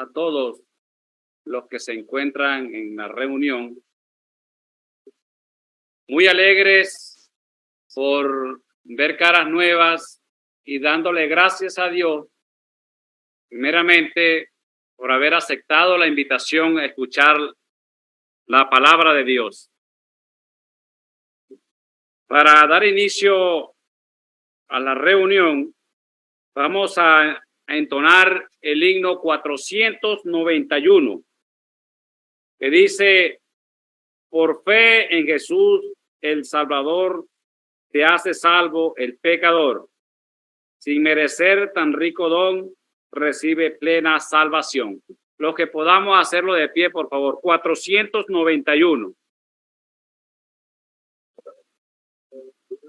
a todos los que se encuentran en la reunión. Muy alegres por ver caras nuevas y dándole gracias a Dios, primeramente, por haber aceptado la invitación a escuchar la palabra de Dios. Para dar inicio a la reunión, vamos a entonar el himno 491, que dice: por fe en Jesús el Salvador, te hace salvo el pecador. Sin merecer tan rico don, recibe plena salvación. Los que podamos hacerlo de pie, por favor. 491.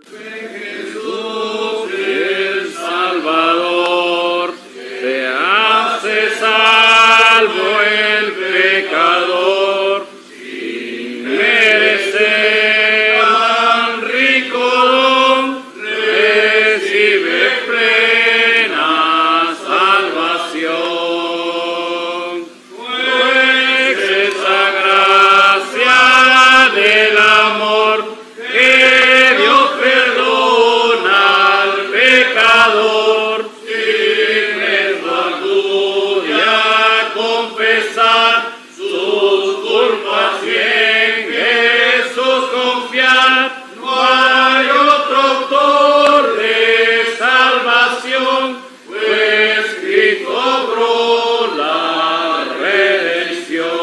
Jesús el Salvador, te hace salvo el pecador, sin merecer tan rico don, recibe plena salvación. Pues esa gracia del amor que Dios perdona al pecador, sin eso acude a confesar sus culpas y en Jesús confiar. No hay otro autor de salvación, pues Cristo obró la redención.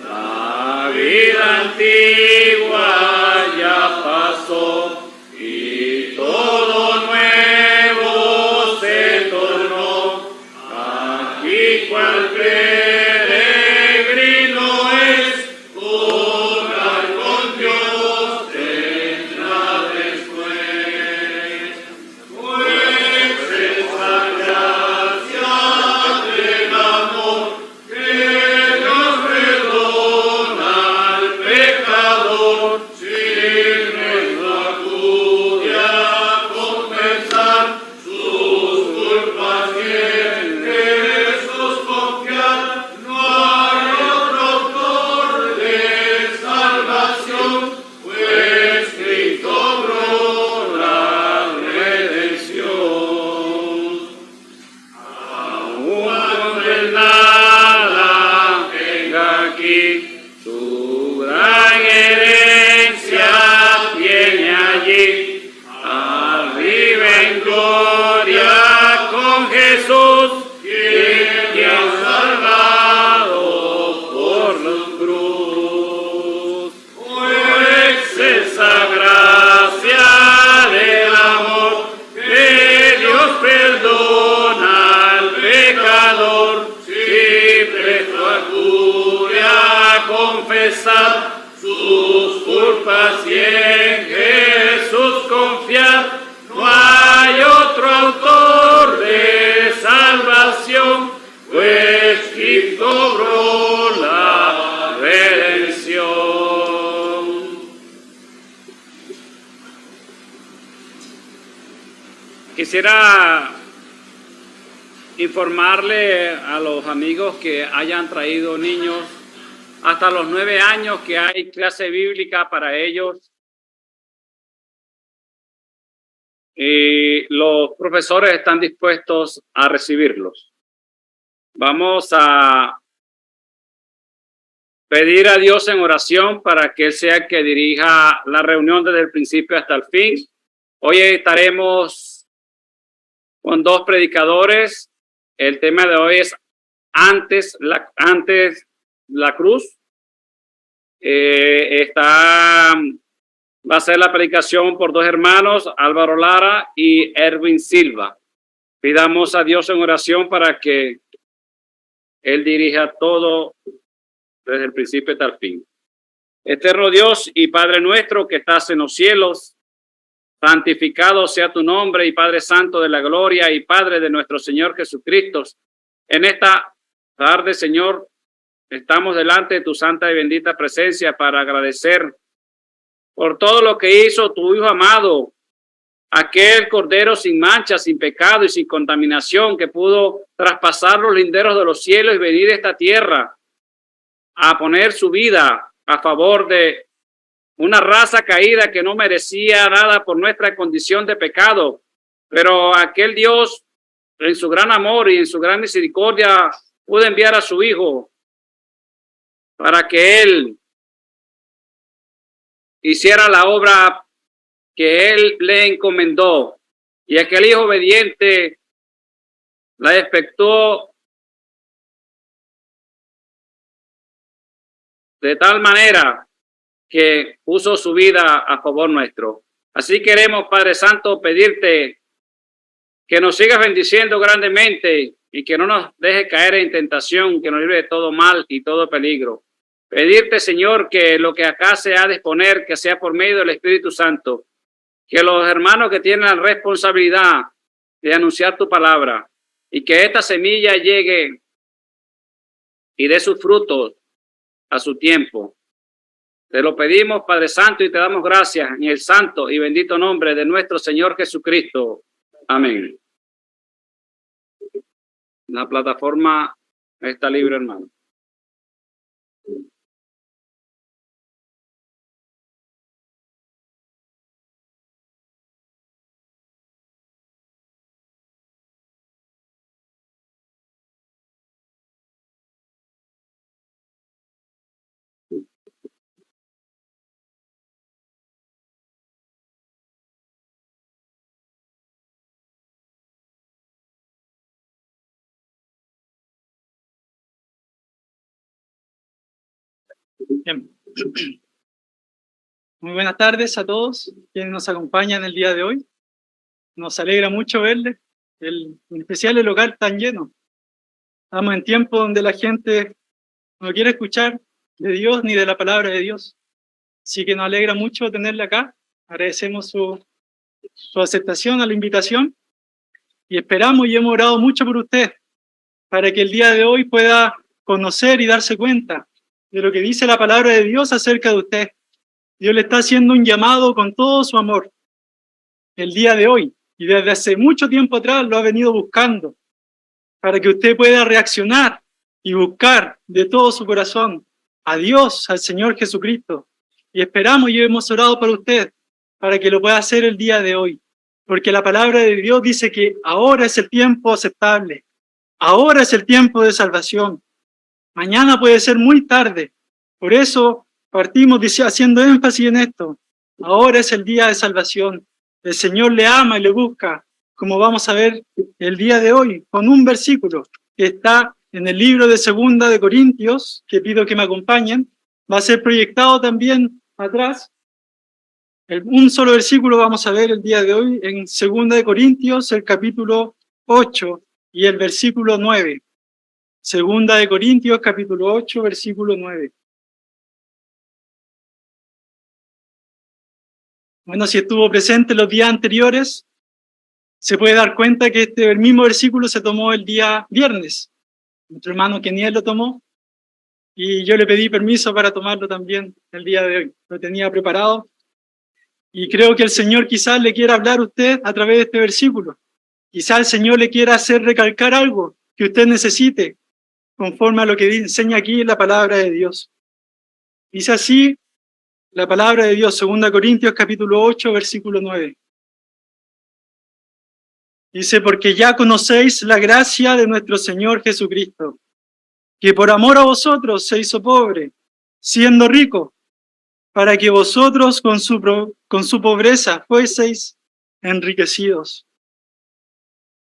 La vida antigua ya pasó y todo nuevo se tornó. Aquí cual peregrino es, orar con Dios tendrá después. Pues esa gracia del amor que Dios perdona al pecador, sin nuestro acude a confesar sus culpas y en Jesús confiar. No hay otro autor de salvación, pues Cristo obró la redención. Aún cuando el nada venga aquí, su gran herencia tiene allí. Arriba en gloria con Jesús, quien te ha salvado por la cruz. Pues esa gracia del amor que Dios perdona al pecador, siempre acude a confesar sus culpas y en Jesús confiar. No hay otro autor de salvación, pues Cristo obró la redención. Quisiera informarle a los amigos que hayan traído niños hasta los 9 años que hay clase bíblica para ellos. Y los profesores están dispuestos a recibirlos. Vamos a pedir a Dios en oración para que Él sea el que dirija la reunión desde el principio hasta el fin. Hoy estaremos con 2 predicadores. El tema de hoy es antes la cruz. Va a ser la predicación por 2 hermanos, Álvaro Lara y Erwin Silva. Pidamos a Dios en oración para que Él dirija todo desde el principio hasta el fin. Eterno Dios y Padre nuestro que estás en los cielos, santificado sea tu nombre, y Padre Santo de la gloria y Padre de nuestro Señor Jesucristo. En esta tarde, Señor, estamos delante de tu santa y bendita presencia para agradecer por todo lo que hizo tu Hijo amado aquel Cordero sin mancha, sin pecado y sin contaminación, que pudo traspasar los linderos de los cielos y venir a esta tierra a poner su vida a favor de una raza caída que no merecía nada por nuestra condición de pecado. Pero aquel Dios, en su gran amor y en su gran misericordia, pudo enviar a su Hijo para que Él hiciera la obra que Él le encomendó. Y aquel Hijo obediente la efectuó de tal manera que puso su vida a favor nuestro. Así queremos, Padre Santo, pedirte que nos sigas bendiciendo grandemente y que no nos deje caer en tentación, que nos libre de todo mal y todo peligro. Pedirte, Señor, que lo que acá se ha de exponer, que sea por medio del Espíritu Santo, que los hermanos que tienen la responsabilidad de anunciar tu palabra y que esta semilla llegue y dé sus frutos a su tiempo. Te lo pedimos, Padre Santo, y te damos gracias en el santo y bendito nombre de nuestro Señor Jesucristo. Amén. La plataforma está libre, hermano. Bien. Muy buenas tardes a todos quienes nos acompañan el día de hoy. Nos alegra mucho verles, en especial el local tan lleno. Estamos en tiempo donde la gente no quiere escuchar de Dios ni de la palabra de Dios. Así que nos alegra mucho tenerle acá. Agradecemos su aceptación a la invitación y esperamos y hemos orado mucho por usted para que el día de hoy pueda conocer y darse cuenta de lo que dice la palabra de Dios acerca de usted. Dios le está haciendo un llamado con todo su amor el día de hoy, y desde hace mucho tiempo atrás lo ha venido buscando para que usted pueda reaccionar y buscar de todo su corazón a Dios, al Señor Jesucristo. Y esperamos y hemos orado por usted para que lo pueda hacer el día de hoy, porque la palabra de Dios dice que ahora es el tiempo aceptable, ahora es el tiempo de salvación. Mañana puede ser muy tarde. Por eso partimos haciendo énfasis en esto. Ahora es el día de salvación. El Señor le ama y le busca, como vamos a ver el día de hoy, con un versículo que está en el libro de 2 de Corintios, que pido que me acompañen. Va a ser proyectado también atrás. Un solo versículo vamos a ver el día de hoy en 2 de Corintios, el capítulo 8 y el versículo 9. 2 de Corintios, capítulo 8, versículo 9. Bueno, si estuvo presente los días anteriores, se puede dar cuenta que el mismo versículo se tomó el día viernes. Nuestro hermano Keniel lo tomó y yo le pedí permiso para tomarlo también el día de hoy. Lo tenía preparado y creo que el Señor quizás le quiera hablar a usted a través de este versículo. Quizás el Señor le quiera hacer recalcar algo que usted necesite, conforme a lo que enseña aquí la palabra de Dios. Dice así la palabra de Dios, 2 Corintios capítulo 8, versículo 9. Dice, porque ya conocéis la gracia de nuestro Señor Jesucristo, que por amor a vosotros se hizo pobre, siendo rico, para que vosotros con su pobreza fueseis enriquecidos.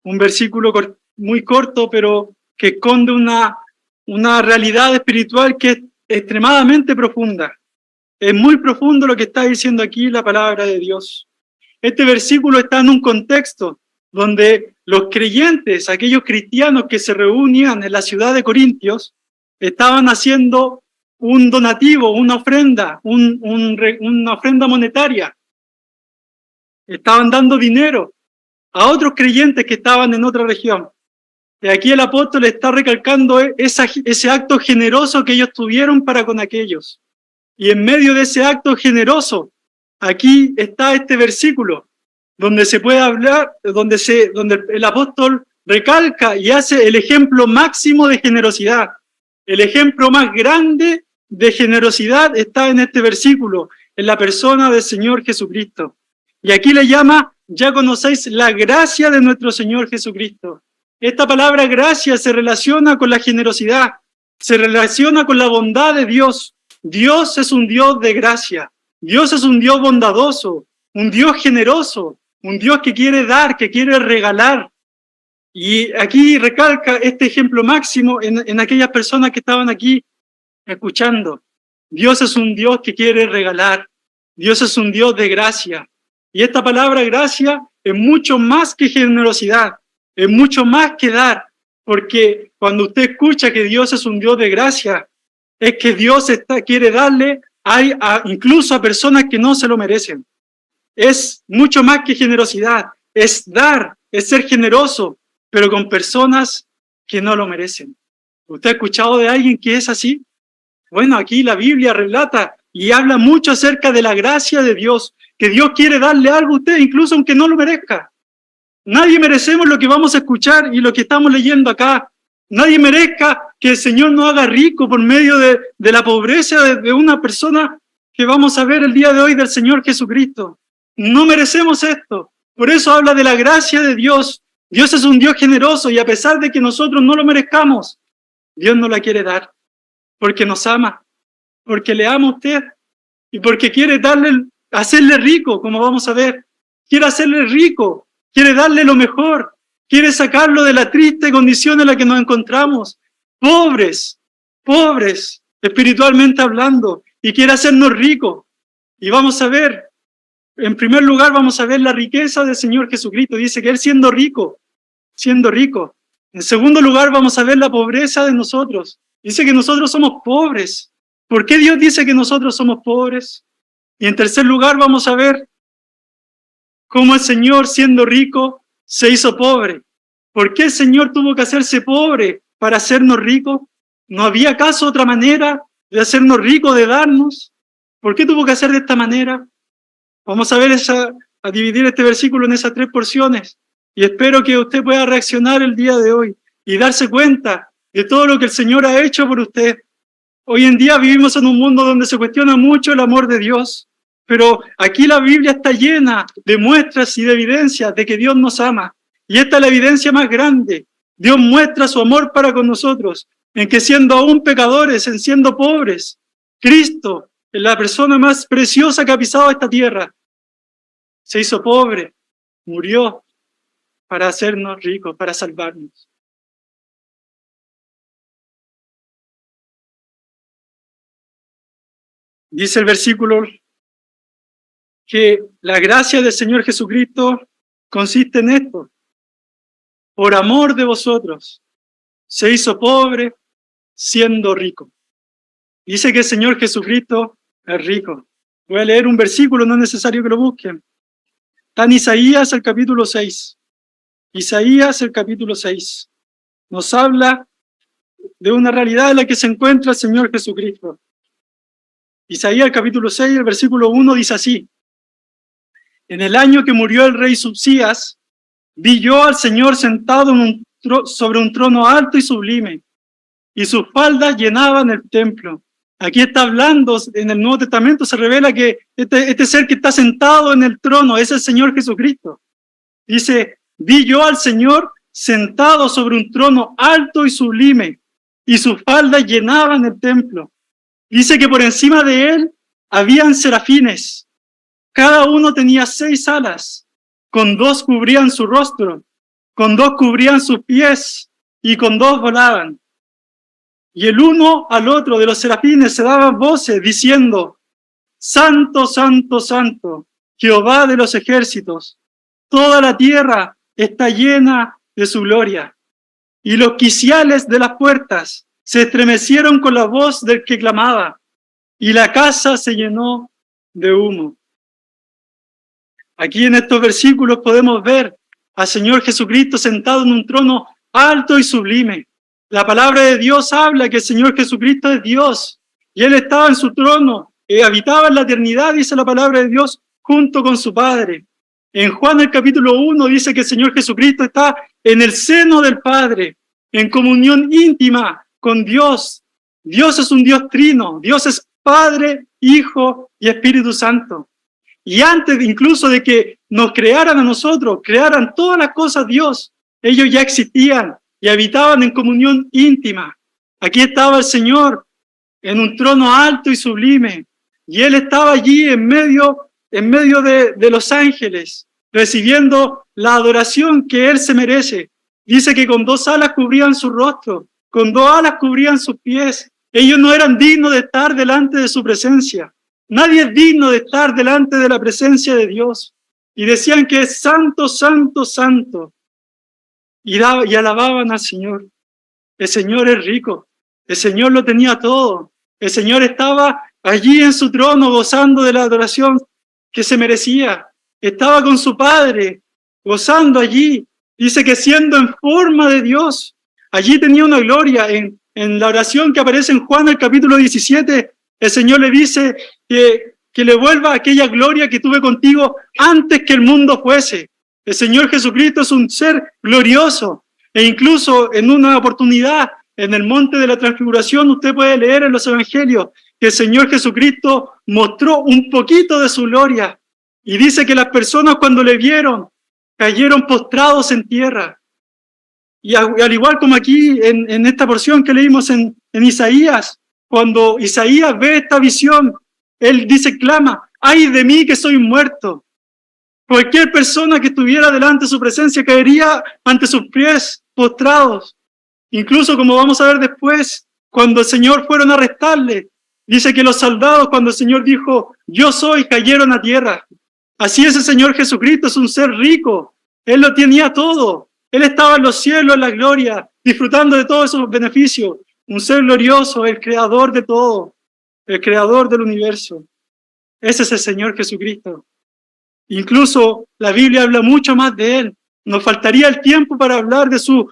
Un versículo muy corto, pero que esconde una realidad espiritual que es extremadamente profunda. Es muy profundo lo que está diciendo aquí la palabra de Dios. Este versículo está en un contexto donde los creyentes, aquellos cristianos que se reunían en la ciudad de Corintios, estaban haciendo un donativo, una ofrenda, una ofrenda monetaria. Estaban dando dinero a otros creyentes que estaban en otra región. Y aquí el apóstol está recalcando ese acto generoso que ellos tuvieron para con aquellos. Y en medio de ese acto generoso, aquí está este versículo, donde se puede hablar, donde el apóstol recalca y hace el ejemplo máximo de generosidad. El ejemplo más grande de generosidad está en este versículo, en la persona del Señor Jesucristo. Y aquí le llama, ya conocéis la gracia de nuestro Señor Jesucristo. Esta palabra gracia se relaciona con la generosidad, se relaciona con la bondad de Dios. Dios es un Dios de gracia. Dios es un Dios bondadoso, un Dios generoso, un Dios que quiere dar, que quiere regalar. Y aquí recalca este ejemplo máximo en aquellas personas que estaban aquí escuchando. Dios es un Dios que quiere regalar. Dios es un Dios de gracia. Y esta palabra gracia es mucho más que generosidad, es mucho más que dar, porque cuando usted escucha que Dios es un Dios de gracia, es que Dios quiere darle incluso a personas que no se lo merecen. Es mucho más que generosidad, es dar, es ser generoso, pero con personas que no lo merecen. ¿Usted ha escuchado de alguien que es así? Bueno, aquí la Biblia relata y habla mucho acerca de la gracia de Dios, que Dios quiere darle algo a usted, incluso aunque no lo merezca. Nadie merecemos lo que vamos a escuchar y lo que estamos leyendo acá. Nadie merezca que el Señor nos haga rico por medio de la pobreza de una persona que vamos a ver el día de hoy del Señor Jesucristo. No merecemos esto. Por eso habla de la gracia de Dios. Dios es un Dios generoso y a pesar de que nosotros no lo merezcamos, Dios nos la quiere dar porque nos ama, porque le ama a usted y porque quiere hacerle rico, como vamos a ver. Quiere hacerle rico, quiere darle lo mejor, quiere sacarlo de la triste condición en la que nos encontramos, pobres, espiritualmente hablando, y quiere hacernos ricos. Y vamos a ver, en primer lugar vamos a ver la riqueza del Señor Jesucristo. Dice que Él siendo rico. En segundo lugar vamos a ver la pobreza de nosotros. Dice que nosotros somos pobres. ¿Por qué Dios dice que nosotros somos pobres? Y en tercer lugar vamos a ver cómo el Señor siendo rico se hizo pobre. ¿Por qué el Señor tuvo que hacerse pobre para hacernos ricos? ¿No había acaso otra manera de hacernos ricos, de darnos? ¿Por qué tuvo que hacer de esta manera? Vamos a ver a dividir este versículo en esas tres porciones. Y espero que usted pueda reaccionar el día de hoy y darse cuenta de todo lo que el Señor ha hecho por usted. Hoy en día vivimos en un mundo donde se cuestiona mucho el amor de Dios, pero aquí la Biblia está llena de muestras y de evidencias de que Dios nos ama. Y esta es la evidencia más grande. Dios muestra su amor para con nosotros, en que siendo aún pecadores, en siendo pobres, Cristo, la persona más preciosa que ha pisado esta tierra, se hizo pobre, murió para hacernos ricos, para salvarnos. Dice el versículo que la gracia del Señor Jesucristo consiste en esto. Por amor de vosotros, se hizo pobre siendo rico. Dice que el Señor Jesucristo es rico. Voy a leer un versículo, no es necesario que lo busquen. Está en Isaías, el capítulo 6. Isaías, el capítulo 6. Nos habla de una realidad en la que se encuentra el Señor Jesucristo. Isaías, el capítulo 6, el versículo 1 dice así. En el año que murió el rey Uzías, vi yo al Señor sentado sobre un trono alto y sublime, y sus faldas llenaban el templo. Aquí está hablando, en el Nuevo Testamento se revela que este ser que está sentado en el trono es el Señor Jesucristo. Dice, vi yo al Señor sentado sobre un trono alto y sublime, y sus faldas llenaban el templo. Dice que por encima de él habían serafines. Cada uno tenía 6 alas, con 2 cubrían su rostro, con 2 cubrían sus pies, y con 2 volaban. Y el uno al otro de los serafines se daban voces diciendo, Santo, Santo, Santo, Jehová de los ejércitos, toda la tierra está llena de su gloria. Y los quiciales de las puertas se estremecieron con la voz del que clamaba, y la casa se llenó de humo. Aquí en estos versículos podemos ver al Señor Jesucristo sentado en un trono alto y sublime. La palabra de Dios habla que el Señor Jesucristo es Dios, y Él estaba en su trono, habitaba en la eternidad, dice la palabra de Dios, junto con su Padre. En Juan el capítulo 1 dice que el Señor Jesucristo está en el seno del Padre, en comunión íntima con Dios. Dios es un Dios trino, Dios es Padre, Hijo y Espíritu Santo. Y antes incluso de que nos crearan a nosotros, crearan todas las cosas Dios, ellos ya existían y habitaban en comunión íntima. Aquí estaba el Señor en un trono alto y sublime, y Él estaba allí en medio de los ángeles, recibiendo la adoración que Él se merece. Dice que con 2 alas cubrían su rostro, con 2 alas cubrían sus pies. Ellos no eran dignos de estar delante de su presencia. Nadie es digno de estar delante de la presencia de Dios. Y decían que es santo, santo, santo. Y alababan al Señor. El Señor es rico. El Señor lo tenía todo. El Señor estaba allí en su trono gozando de la adoración que se merecía. Estaba con su Padre, gozando allí. Dice que siendo en forma de Dios, allí tenía una gloria. En la oración que aparece en Juan, el capítulo 17, el Señor le dice que le vuelva aquella gloria que tuve contigo antes que el mundo fuese. El Señor Jesucristo es un ser glorioso. E incluso en una oportunidad, en el monte de la transfiguración, usted puede leer en los evangelios que el Señor Jesucristo mostró un poquito de su gloria. Y dice que las personas cuando le vieron, cayeron postrados en tierra. Y al igual como aquí en esta porción que leímos en Isaías, cuando Isaías ve esta visión, él dice, clama, ¡ay de mí que soy muerto! Cualquier persona que estuviera delante de su presencia caería ante sus pies postrados. Incluso como vamos a ver después, cuando el Señor fueron a arrestarle, dice que los soldados cuando el Señor dijo, yo soy, cayeron a tierra. Así es el Señor Jesucristo, es un ser rico. Él lo tenía todo. Él estaba en los cielos, en la gloria, disfrutando de todos esos beneficios. Un ser glorioso, el creador de todo, el creador del universo. Ese es el Señor Jesucristo. Incluso la Biblia habla mucho más de Él. Nos faltaría el tiempo para hablar de su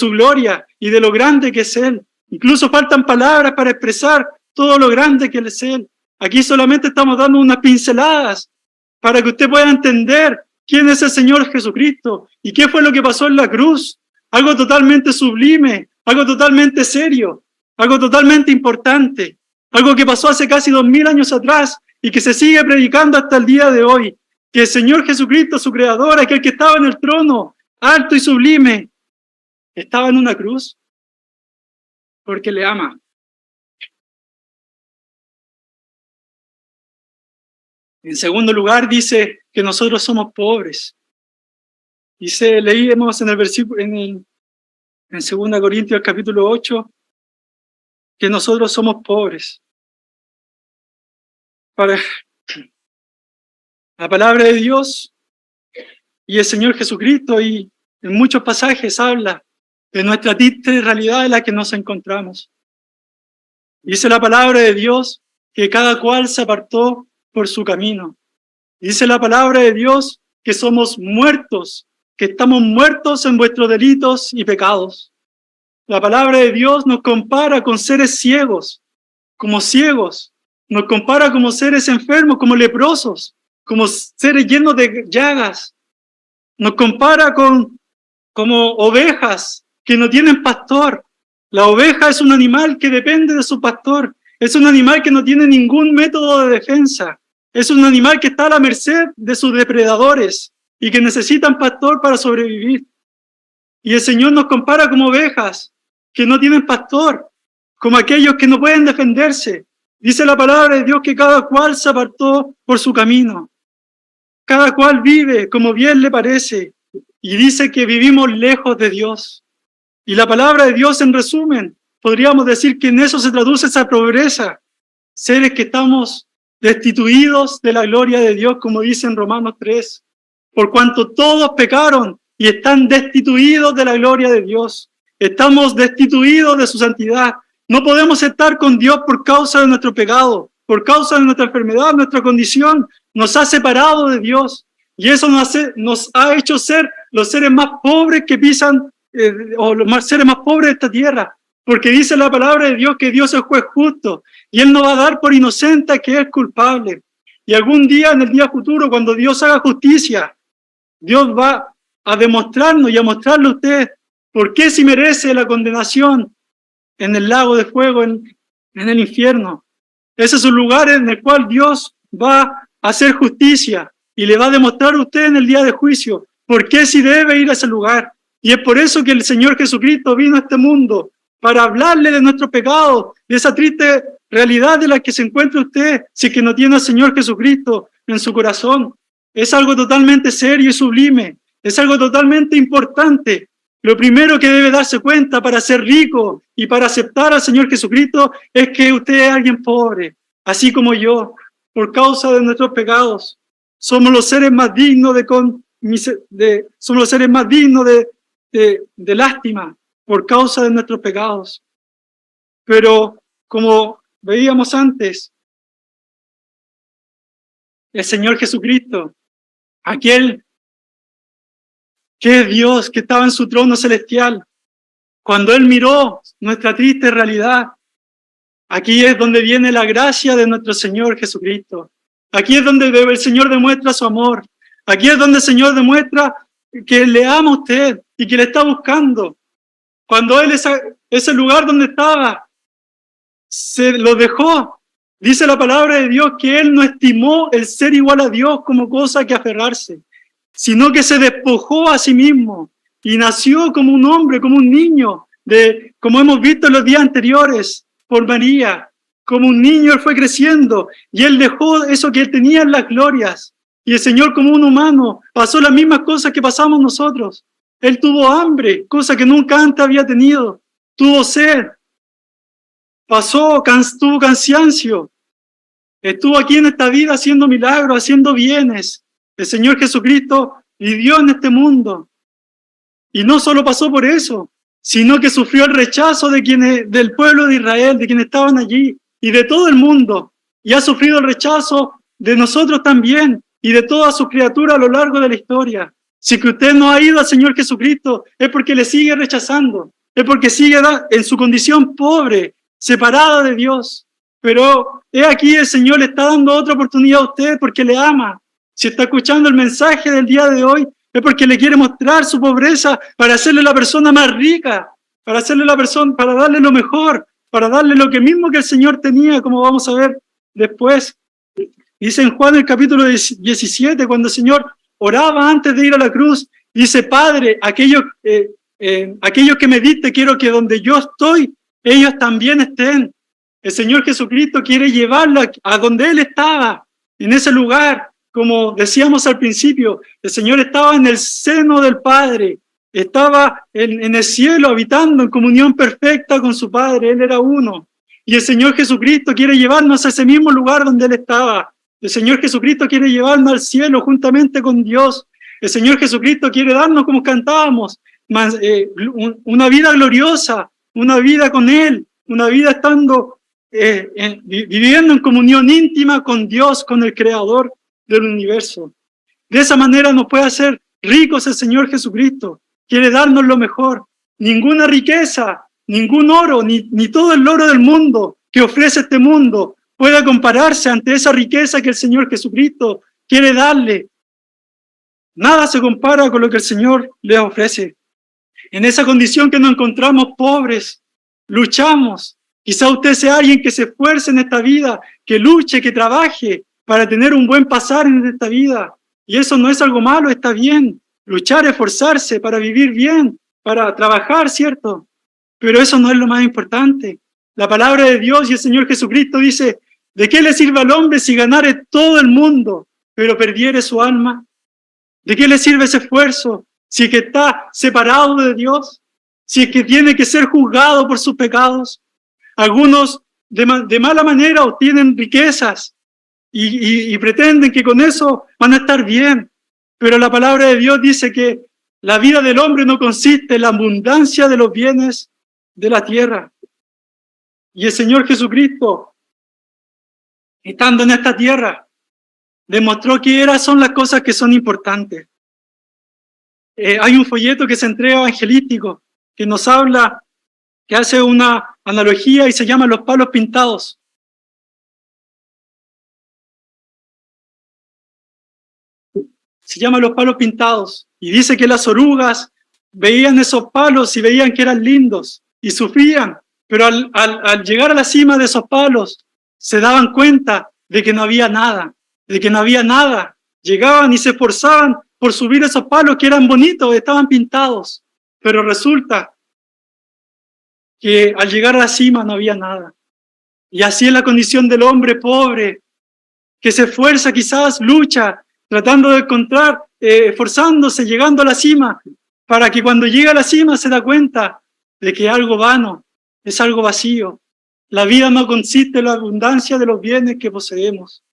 gloria y de lo grande que es Él. Incluso faltan palabras para expresar todo lo grande que Él es Él. Aquí solamente estamos dando unas pinceladas para que usted pueda entender quién es el Señor Jesucristo y qué fue lo que pasó en la cruz. Algo totalmente sublime, algo totalmente serio, algo totalmente importante, algo que pasó hace casi 2000 años atrás y que se sigue predicando hasta el día de hoy. Que el Señor Jesucristo, su Creador, aquel que estaba en el trono, alto y sublime, estaba en una cruz porque le ama. En segundo lugar, dice que nosotros somos pobres. Dice, leímos en el versículo, en 2 Corintios capítulo 8, que nosotros somos pobres. Para la palabra de Dios y el Señor Jesucristo, y en muchos pasajes habla de nuestra triste realidad en la que nos encontramos. Dice la palabra de Dios que cada cual se apartó por su camino. Dice la palabra de Dios que somos muertos, que estamos muertos en vuestros delitos y pecados. La palabra de Dios nos compara con seres ciegos, como ciegos. Nos compara como seres enfermos, como leprosos, como seres llenos de llagas. Nos compara como ovejas que no tienen pastor. La oveja es un animal que depende de su pastor. Es un animal que no tiene ningún método de defensa. Es un animal que está a la merced de sus depredadores y que necesitan pastor para sobrevivir. Y el Señor nos compara como ovejas que no tienen pastor, como aquellos que no pueden defenderse. Dice la palabra de Dios que cada cual se apartó por su camino. Cada cual vive como bien le parece. Y dice que vivimos lejos de Dios. Y la palabra de Dios, en resumen, podríamos decir que en eso se traduce esa pobreza. Seres que estamos destituidos de la gloria de Dios, como dice en Romanos 3. Por cuanto todos pecaron y están destituidos de la gloria de Dios. Estamos destituidos de su santidad. No podemos estar con Dios por causa de nuestro pecado, por causa de nuestra enfermedad, nuestra condición. Nos ha separado de Dios. Y eso nos ha hecho ser los seres más pobres que pisan, o los seres más pobres de esta tierra. Porque dice la palabra de Dios que Dios es juez justo y Él no va a dar por inocente a que es culpable. Y algún día, en el día futuro, cuando Dios haga justicia, Dios va a demostrarnos y a mostrarle a usted por qué si merece la condenación en el lago de fuego, en el infierno. Ese es un lugar en el cual Dios va a hacer justicia y le va a demostrar a usted en el día de juicio por qué si debe ir a ese lugar. Y es por eso que el Señor Jesucristo vino a este mundo, para hablarle de nuestros pecados, de esa triste realidad de la que se encuentra usted si es que no tiene al Señor Jesucristo en su corazón. Es algo totalmente serio y sublime, es algo totalmente importante. Lo primero que debe darse cuenta para ser rico y para aceptar al Señor Jesucristo es que usted es alguien pobre, así como yo, por causa de nuestros pecados. Somos los seres más dignos somos los seres más dignos de lástima por causa de nuestros pecados. Pero como veíamos antes, el Señor Jesucristo, aquel que es Dios, que estaba en su trono celestial, cuando Él miró nuestra triste realidad, aquí es donde viene la gracia de nuestro Señor Jesucristo. Aquí es donde el Señor demuestra su amor. Aquí es donde el Señor demuestra que le ama a usted y que le está buscando. Cuando Él, ese lugar donde estaba, se lo dejó. Dice la palabra de Dios que Él no estimó el ser igual a Dios como cosa que aferrarse, sino que se despojó a sí mismo y nació como un hombre, como un niño, como hemos visto en los días anteriores, por María. Como un niño Él fue creciendo y Él dejó eso que Él tenía en las glorias. Y el Señor, como un humano, pasó las mismas cosas que pasamos nosotros. Él tuvo hambre, cosa que nunca antes había tenido. Tuvo sed. Tuvo cansancio. Estuvo aquí en esta vida haciendo milagros, haciendo bienes. El Señor Jesucristo vivió en este mundo. Y no solo pasó por eso, sino que sufrió el rechazo del pueblo de Israel, de quienes estaban allí, y de todo el mundo. Y ha sufrido el rechazo de nosotros también, y de todas sus criaturas a lo largo de la historia. Si que usted no ha ido al Señor Jesucristo, es porque le sigue rechazando, es porque sigue en su condición pobre, separada de Dios. Pero he aquí el Señor le está dando otra oportunidad a usted porque le ama. Si está escuchando el mensaje del día de hoy, es porque le quiere mostrar su pobreza para hacerle la persona más rica, para darle lo mejor, para darle lo que mismo que el Señor tenía, como vamos a ver después. Dice en Juan el capítulo 17, cuando el Señor oraba antes de ir a la cruz, dice: Padre, aquellos que me diste, quiero que donde yo estoy, ellos también estén. El Señor Jesucristo quiere llevarlo a donde Él estaba, en ese lugar. Como decíamos al principio, el Señor estaba en el seno del Padre, estaba en el cielo habitando en comunión perfecta con su Padre. Él era uno. Y el Señor Jesucristo quiere llevarnos a ese mismo lugar donde Él estaba. El Señor Jesucristo quiere llevarnos al cielo juntamente con Dios. El Señor Jesucristo quiere darnos, como cantábamos, una vida gloriosa, una vida con Él, una vida estando viviendo en comunión íntima con Dios, con el Creador del universo. De esa manera nos puede hacer ricos el Señor Jesucristo. Quiere darnos lo mejor. Ninguna riqueza, ningún oro, ni todo el oro del mundo que ofrece este mundo pueda compararse ante esa riqueza que el Señor Jesucristo quiere darle. Nada se compara con lo que el Señor le ofrece. En esa condición que nos encontramos pobres, luchamos. Quizá usted sea alguien que se esfuerce en esta vida, que luche, que trabaje para tener un buen pasar en esta vida. Y eso no es algo malo, está bien. Luchar, esforzarse para vivir bien, para trabajar, ¿cierto? Pero eso no es lo más importante. La palabra de Dios y el Señor Jesucristo dice: ¿de qué le sirve al hombre si ganare todo el mundo, pero perdiere su alma? ¿De qué le sirve ese esfuerzo si es que está separado de Dios? Si es que tiene que ser juzgado por sus pecados. Algunos de mala manera obtienen riquezas y pretenden que con eso van a estar bien. Pero la palabra de Dios dice que la vida del hombre no consiste en la abundancia de los bienes de la tierra. Y el Señor Jesucristo, estando en esta tierra, demostró que son las cosas que son importantes. Hay un folleto que se entrega evangelístico que nos habla, que hace una analogía y se llama Los palos pintados. se llama Los Palos Pintados, y dice que las orugas veían esos palos y veían que eran lindos y sufrían, pero al llegar a la cima de esos palos se daban cuenta de que no había nada, de que no había nada. Llegaban y se esforzaban por subir esos palos que eran bonitos, estaban pintados, pero resulta que al llegar a la cima no había nada. Y así es la condición del hombre pobre, que se esfuerza, quizás lucha, tratando de encontrar, esforzándose, llegando a la cima, para que cuando llega a la cima se da cuenta de que es algo vano, es algo vacío. La vida no consiste en la abundancia de los bienes que poseemos.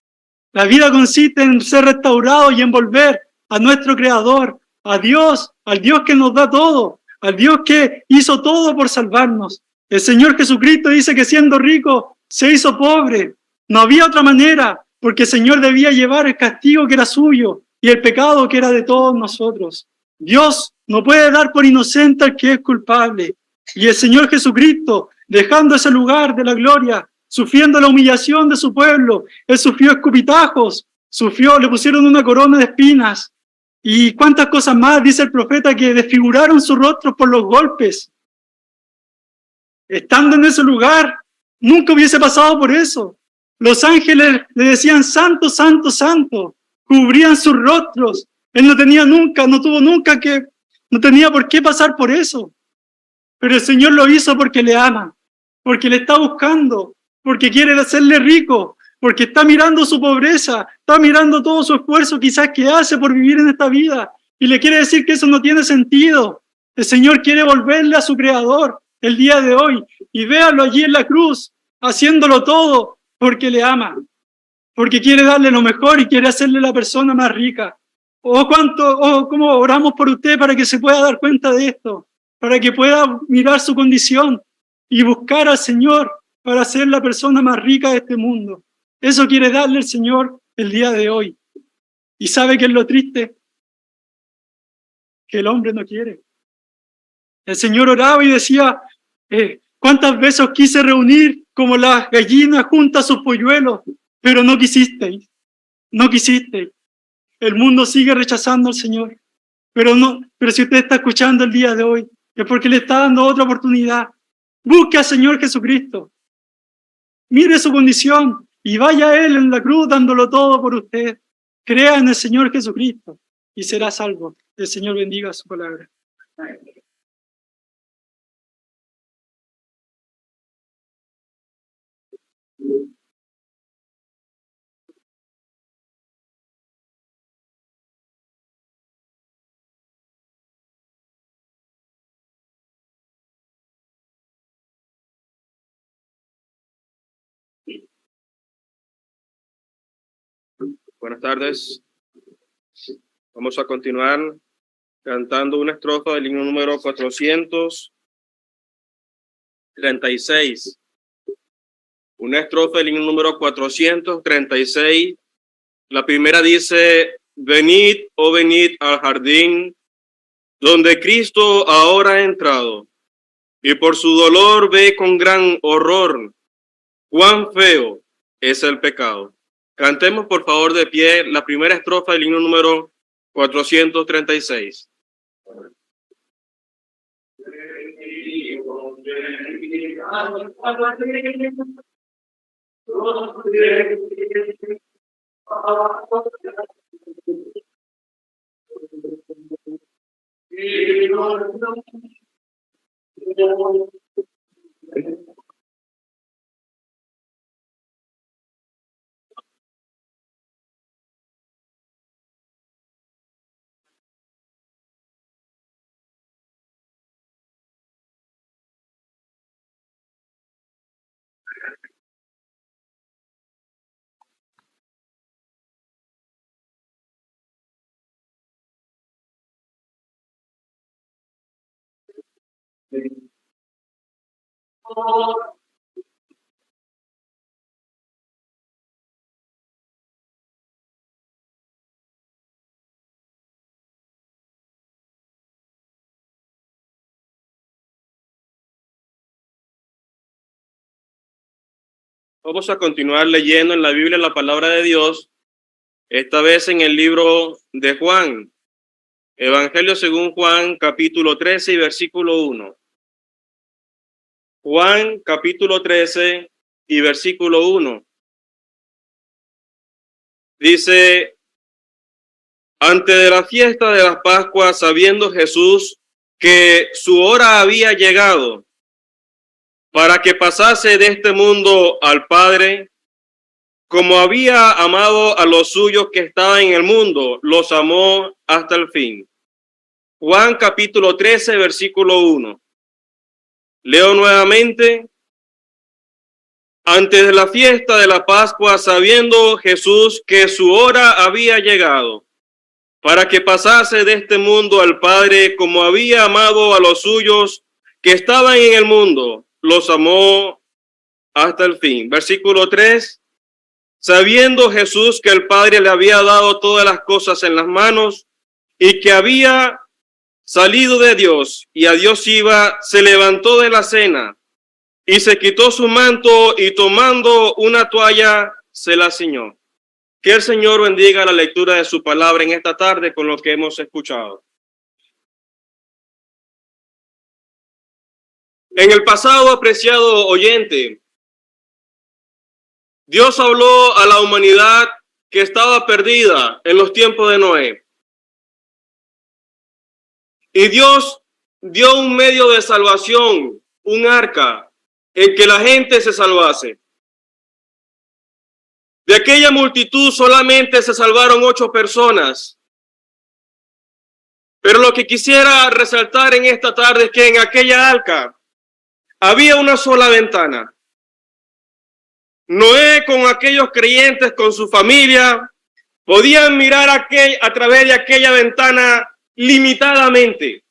La vida consiste en ser restaurado y en volver a nuestro Creador, a Dios, al Dios que nos da todo, al Dios que hizo todo por salvarnos. El Señor Jesucristo dice que siendo rico se hizo pobre. No había otra manera, porque el Señor debía llevar el castigo que era suyo y el pecado que era de todos nosotros. Dios no puede dar por inocente al que es culpable. Y el Señor Jesucristo, dejando ese lugar de la gloria, sufriendo la humillación de su pueblo, él sufrió escupitajos, le pusieron una corona de espinas, y cuántas cosas más, dice el profeta, que desfiguraron su rostro por los golpes. Estando en ese lugar, nunca hubiese pasado por eso. Los ángeles le decían, santo, santo, santo, cubrían sus rostros. Él no tenía por qué pasar por eso. Pero el Señor lo hizo porque le ama, porque le está buscando, porque quiere hacerle rico, porque está mirando su pobreza, está mirando todo su esfuerzo quizás que hace por vivir en esta vida, y le quiere decir que eso no tiene sentido. El Señor quiere volverle a su Creador el día de hoy, y véalo allí en la cruz, haciéndolo todo porque le ama, porque quiere darle lo mejor y quiere hacerle la persona más rica. Cómo oramos por usted para que se pueda dar cuenta de esto, para que pueda mirar su condición y buscar al Señor para ser la persona más rica de este mundo. Eso quiere darle el Señor el día de hoy. ¿Y sabe qué es lo triste? Que el hombre no quiere. El Señor oraba y decía, ¿cuántas veces quise reunir como las gallinas juntas sus polluelos? Pero no quisisteis, no quisisteis. El mundo sigue rechazando al Señor. Pero si usted está escuchando el día de hoy, es porque le está dando otra oportunidad. Busque al Señor Jesucristo. Mire su condición y vaya a Él en la cruz dándolo todo por usted. Crea en el Señor Jesucristo y será salvo. El Señor bendiga su palabra. Buenas tardes. Vamos a continuar cantando una estrofa del himno número 436. Una estrofa del himno número 436. La primera dice, venid, oh venid al jardín, donde Cristo ahora ha entrado, y por su dolor ve con gran horror cuán feo es el pecado. Cantemos por favor de pie la primera estrofa del himno número 436. Vamos a continuar leyendo en la Biblia la palabra de Dios esta vez en el libro de Juan, Evangelio según Juan, capítulo 13 y versículo 1. Juan, capítulo 13 y versículo 1. Dice: antes de la fiesta de las Pascuas, sabiendo Jesús que su hora había llegado para que pasase de este mundo al Padre, como había amado a los suyos que estaban en el mundo, los amó hasta el fin. Juan capítulo 13, versículo 1. Leo nuevamente. Antes de la fiesta de la Pascua, sabiendo Jesús que su hora había llegado para que pasase de este mundo al Padre, como había amado a los suyos que estaban en el mundo, los amó hasta el fin. Versículo 3. Sabiendo Jesús que el Padre le había dado todas las cosas en las manos y que había salido de Dios y a Dios iba, se levantó de la cena y se quitó su manto y tomando una toalla se la ciñó. Que el Señor bendiga la lectura de su palabra en esta tarde con lo que hemos escuchado. En el pasado, apreciado oyente, Dios habló a la humanidad que estaba perdida en los tiempos de Noé. Y Dios dio un medio de salvación, un arca, en que la gente se salvase. De aquella multitud solamente se salvaron 8 personas. Pero lo que quisiera resaltar en esta tarde es que en aquella arca había una sola ventana. Noé con aquellos creyentes, con su familia, podían mirar a través de aquella ventana limitadamente.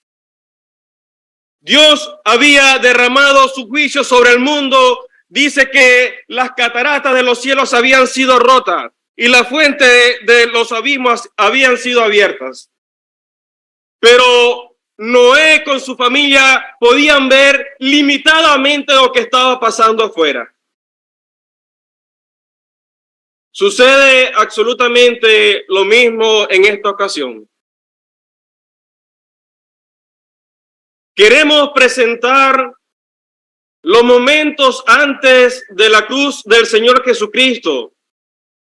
Dios había derramado su juicio sobre el mundo. Dice que las cataratas de los cielos habían sido rotas y la fuente de los abismos habían sido abiertas. Pero Noé con su familia podían ver limitadamente lo que estaba pasando afuera. Sucede absolutamente lo mismo en esta ocasión. Queremos presentar los momentos antes de la cruz del Señor Jesucristo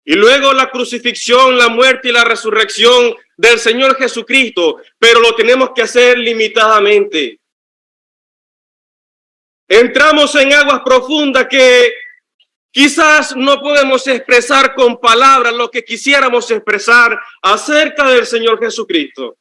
y luego la crucifixión, la muerte y la resurrección del Señor Jesucristo, pero lo tenemos que hacer limitadamente. Entramos en aguas profundas que quizás no podemos expresar con palabras lo que quisiéramos expresar acerca del Señor Jesucristo.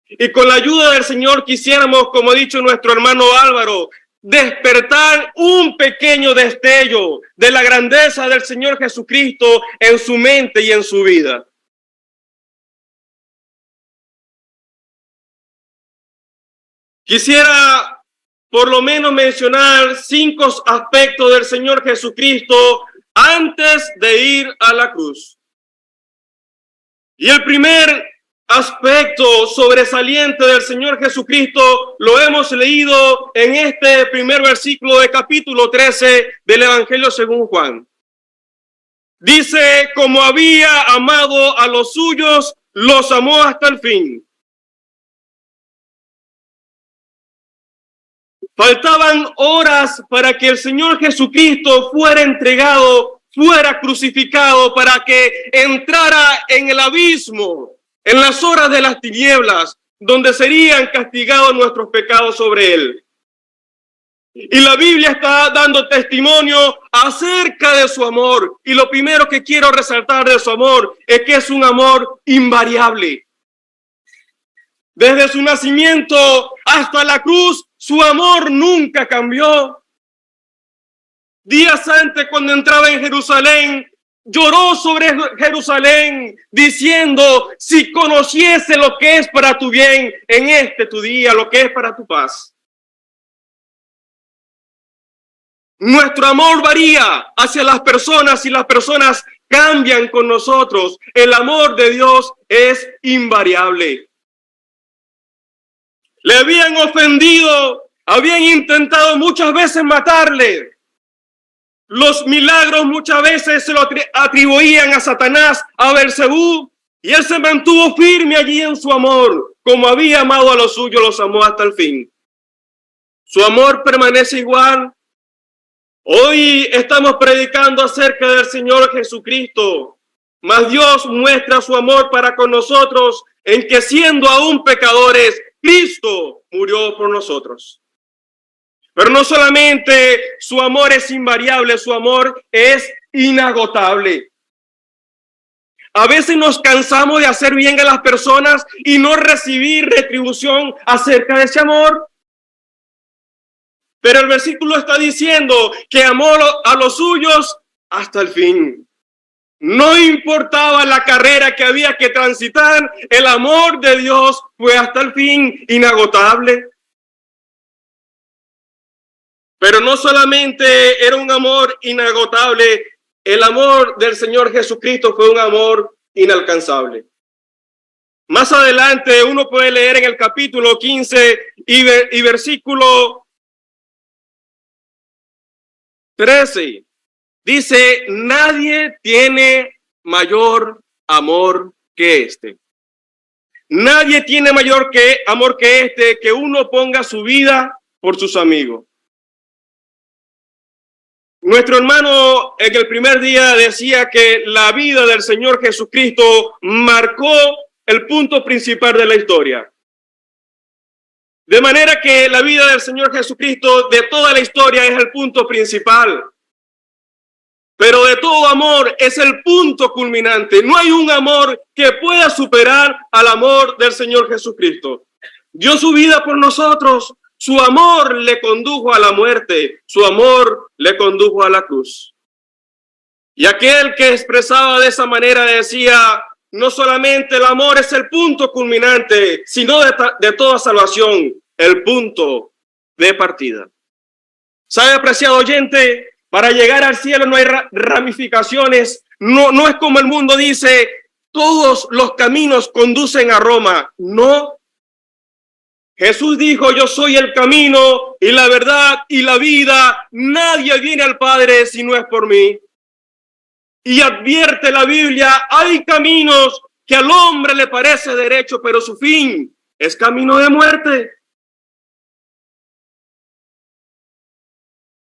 Y con la ayuda del Señor quisiéramos, como ha dicho nuestro hermano Álvaro, despertar un pequeño destello de la grandeza del Señor Jesucristo en su mente y en su vida. Quisiera por lo menos mencionar 5 aspectos del Señor Jesucristo antes de ir a la cruz. Y el primer aspecto sobresaliente del Señor Jesucristo lo hemos leído en este primer versículo de capítulo 13 del Evangelio según Juan. Dice: como había amado a los suyos, los amó hasta el fin. Faltaban horas para que el Señor Jesucristo fuera entregado, fuera crucificado, para que entrara en el abismo, en las horas de las tinieblas, donde serían castigados nuestros pecados sobre él. Y la Biblia está dando testimonio acerca de su amor. Y lo primero que quiero resaltar de su amor es que es un amor invariable. Desde su nacimiento hasta la cruz, su amor nunca cambió. Días antes, cuando entraba en Jerusalén, lloró sobre Jerusalén diciendo: si conociese lo que es para tu bien en este tu día, lo que es para tu paz. Nuestro amor varía hacia las personas y las personas cambian con nosotros. El amor de Dios es invariable. Le habían ofendido, habían intentado muchas veces matarle. Los milagros muchas veces se lo atribuían a Satanás, a Beelzebú, y él se mantuvo firme allí en su amor. Como había amado a los suyos, los amó hasta el fin. Su amor permanece igual. Hoy estamos predicando acerca del Señor Jesucristo, mas Dios muestra su amor para con nosotros en que, siendo aún pecadores, Cristo murió por nosotros. Pero no solamente su amor es invariable, su amor es inagotable. A veces nos cansamos de hacer bien a las personas y no recibir retribución acerca de ese amor. Pero el versículo está diciendo que amó a los suyos hasta el fin. No importaba la carrera que había que transitar, el amor de Dios fue hasta el fin inagotable. Pero no solamente era un amor inagotable, el amor del Señor Jesucristo fue un amor inalcanzable. Más adelante uno puede leer en el capítulo 15 y versículo 13. Dice, nadie tiene mayor amor que este. Nadie tiene mayor amor que este, que uno ponga su vida por sus amigos. Nuestro hermano en el primer día decía que la vida del Señor Jesucristo marcó el punto principal de la historia. De manera que la vida del Señor Jesucristo de toda la historia es el punto principal. Pero de todo amor es el punto culminante. No hay un amor que pueda superar al amor del Señor Jesucristo. Dio su vida por nosotros. Su amor le condujo a la muerte. Su amor le condujo a la cruz. Y aquel que expresaba de esa manera decía, no solamente el amor es el punto culminante, sino de toda salvación, el punto de partida. ¿Sabe, apreciado oyente? Para llegar al cielo no hay ramificaciones. No es como el mundo dice, todos los caminos conducen a Roma. No. Jesús dijo, yo soy el camino y la verdad y la vida. Nadie viene al Padre si no es por mí. Y advierte la Biblia, hay caminos que al hombre le parece derecho, pero su fin es camino de muerte.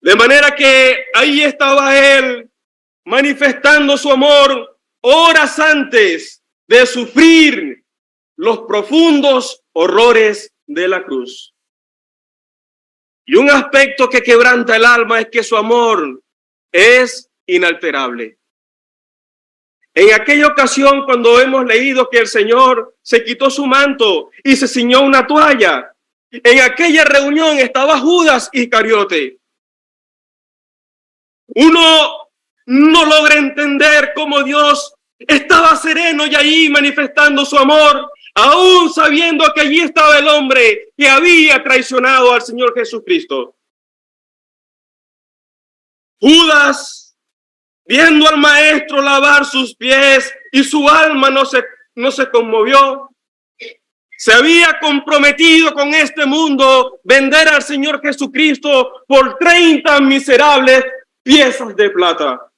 De manera que ahí estaba él manifestando su amor horas antes de sufrir los profundos horrores de la cruz. Y un aspecto que quebranta el alma es que su amor es inalterable. En aquella ocasión, cuando hemos leído que el Señor se quitó su manto y se ciñó una toalla, en aquella reunión estaba Judas Iscariote. Uno no logra entender cómo Dios estaba sereno y ahí manifestando su amor, aún sabiendo que allí estaba el hombre que había traicionado al Señor Jesucristo. Judas, viendo al maestro lavar sus pies y su alma no se conmovió, se había comprometido con este mundo vender al Señor Jesucristo por 30 miserables piezas de plata.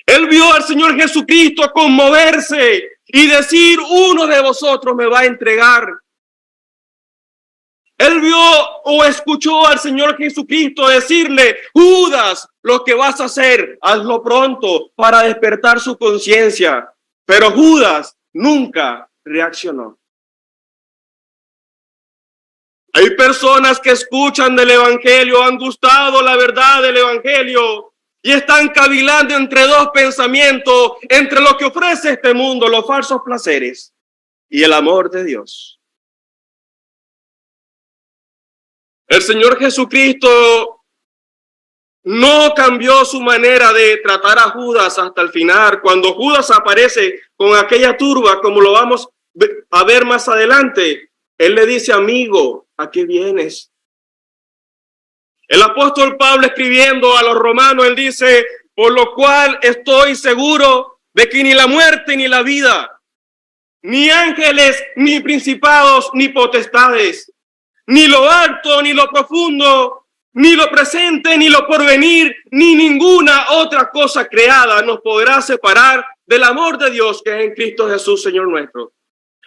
Él vio al Señor Jesucristo conmoverse y decir, uno de vosotros me va a entregar. Él vio o escuchó al Señor Jesucristo decirle, Judas, lo que vas a hacer, hazlo pronto para despertar su conciencia. Pero Judas nunca reaccionó. Hay personas que escuchan del Evangelio, han gustado la verdad del Evangelio y están cavilando entre dos pensamientos, entre lo que ofrece este mundo, los falsos placeres y el amor de Dios. El Señor Jesucristo no cambió su manera de tratar a Judas hasta el final. Cuando Judas aparece con aquella turba, como lo vamos a ver más adelante, él le dice, amigo, ¿a qué vienes? El apóstol Pablo, escribiendo a los romanos, él dice, por lo cual estoy seguro de que ni la muerte ni la vida, ni ángeles, ni principados, ni potestades, ni lo alto, ni lo profundo, ni lo presente, ni lo porvenir, ni ninguna otra cosa creada nos podrá separar del amor de Dios que es en Cristo Jesús, Señor nuestro.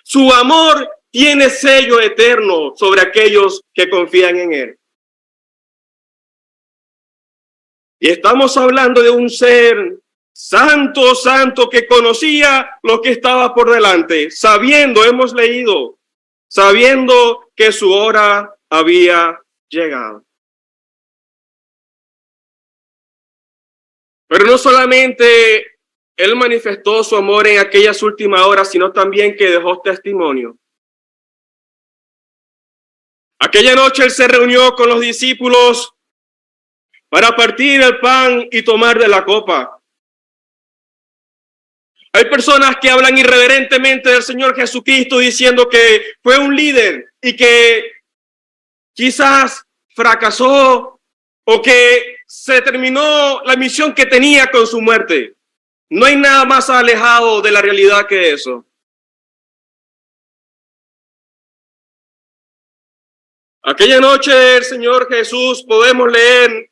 Su amor tiene sello eterno sobre aquellos que confían en Él. Y estamos hablando de un ser santo, santo, que conocía lo que estaba por delante, sabiendo, hemos leído, sabiendo que su hora había llegado. Pero no solamente Él manifestó su amor en aquellas últimas horas, sino también que dejó testimonio. Aquella noche Él se reunió con los discípulos para partir el pan y tomar de la copa. Hay personas que hablan irreverentemente del Señor Jesucristo diciendo que fue un líder y que quizás fracasó o que se terminó la misión que tenía con su muerte. No hay nada más alejado de la realidad que eso. Aquella noche el Señor Jesús, podemos leer